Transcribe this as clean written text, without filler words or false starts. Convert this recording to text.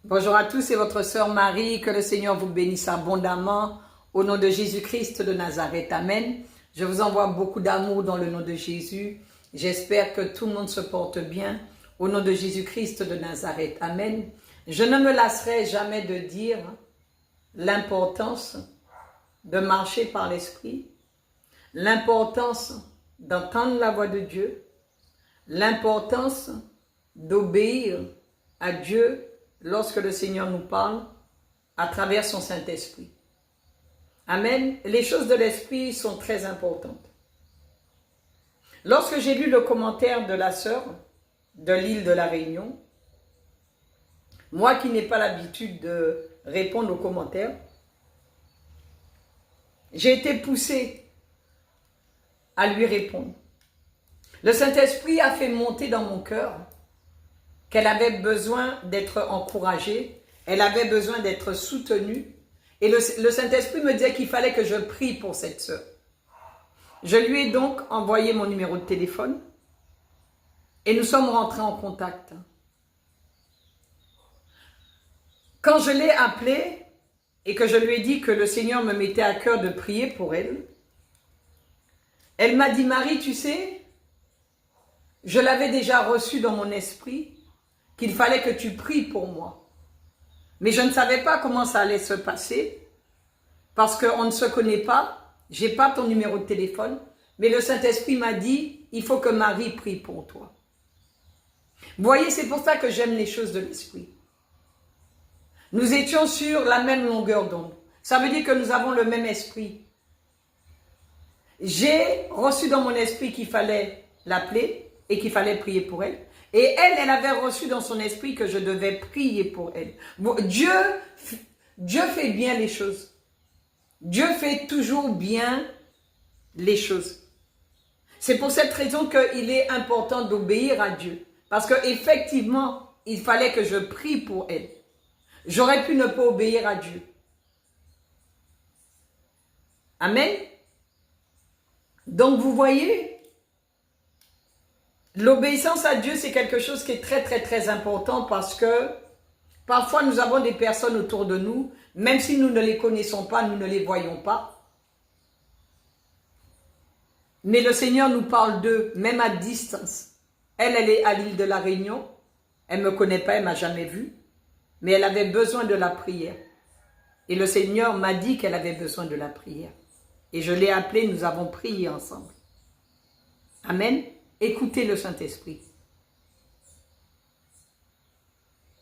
Bonjour à tous, c'est votre sœur Marie, que le Seigneur vous bénisse abondamment au nom de Jésus-Christ de Nazareth. Amen. Je vous envoie beaucoup d'amour dans le nom de Jésus. J'espère que tout le monde se porte bien au nom de Jésus-Christ de Nazareth. Amen. Je ne me lasserai jamais de dire l'importance de marcher par l'Esprit, l'importance d'entendre la voix de Dieu, l'importance d'obéir à Dieu lorsque le Seigneur nous parle à travers son Saint-Esprit. Amen. Les choses de l'Esprit sont très importantes. Lorsque j'ai lu le commentaire de la sœur de l'île de la Réunion, moi qui n'ai pas l'habitude de répondre aux commentaires, j'ai été poussée à lui répondre. Le Saint-Esprit a fait monter dans mon cœur qu'elle avait besoin d'être encouragée, elle avait besoin d'être soutenue. Et le Saint-Esprit me disait qu'il fallait que je prie pour cette sœur. Je lui ai donc envoyé mon numéro de téléphone et nous sommes rentrés en contact. Quand je l'ai appelée et que je lui ai dit que le Seigneur me mettait à cœur de prier pour elle, elle m'a dit, Marie, tu sais, je l'avais déjà reçu dans mon esprit, qu'il fallait que tu pries pour moi. Mais je ne savais pas comment ça allait se passer, parce qu'on ne se connaît pas, je n'ai pas ton numéro de téléphone, mais le Saint-Esprit m'a dit, il faut que Marie prie pour toi. Vous voyez, c'est pour ça que j'aime les choses de l'Esprit. Nous étions sur la même longueur d'onde. Ça veut dire que nous avons le même esprit. J'ai reçu dans mon esprit qu'il fallait l'appeler et qu'il fallait prier pour elle. Et elle avait reçu dans son esprit que je devais prier pour elle. Bon, Dieu fait bien les choses. Dieu fait toujours bien les choses. C'est pour cette raison qu'il est important d'obéir à Dieu. Parce qu'effectivement, il fallait que je prie pour elle. J'aurais pu ne pas obéir à Dieu. Amen. Donc vous voyez, l'obéissance à Dieu, c'est quelque chose qui est très, très, très important parce que parfois nous avons des personnes autour de nous, même si nous ne les connaissons pas, nous ne les voyons pas. Mais le Seigneur nous parle d'eux, même à distance. Elle est à l'île de la Réunion. Elle ne me connaît pas, elle ne m'a jamais vue. Mais elle avait besoin de la prière. Et le Seigneur m'a dit qu'elle avait besoin de la prière. Et je l'ai appelée, nous avons prié ensemble. Amen. Écoutez le Saint-Esprit.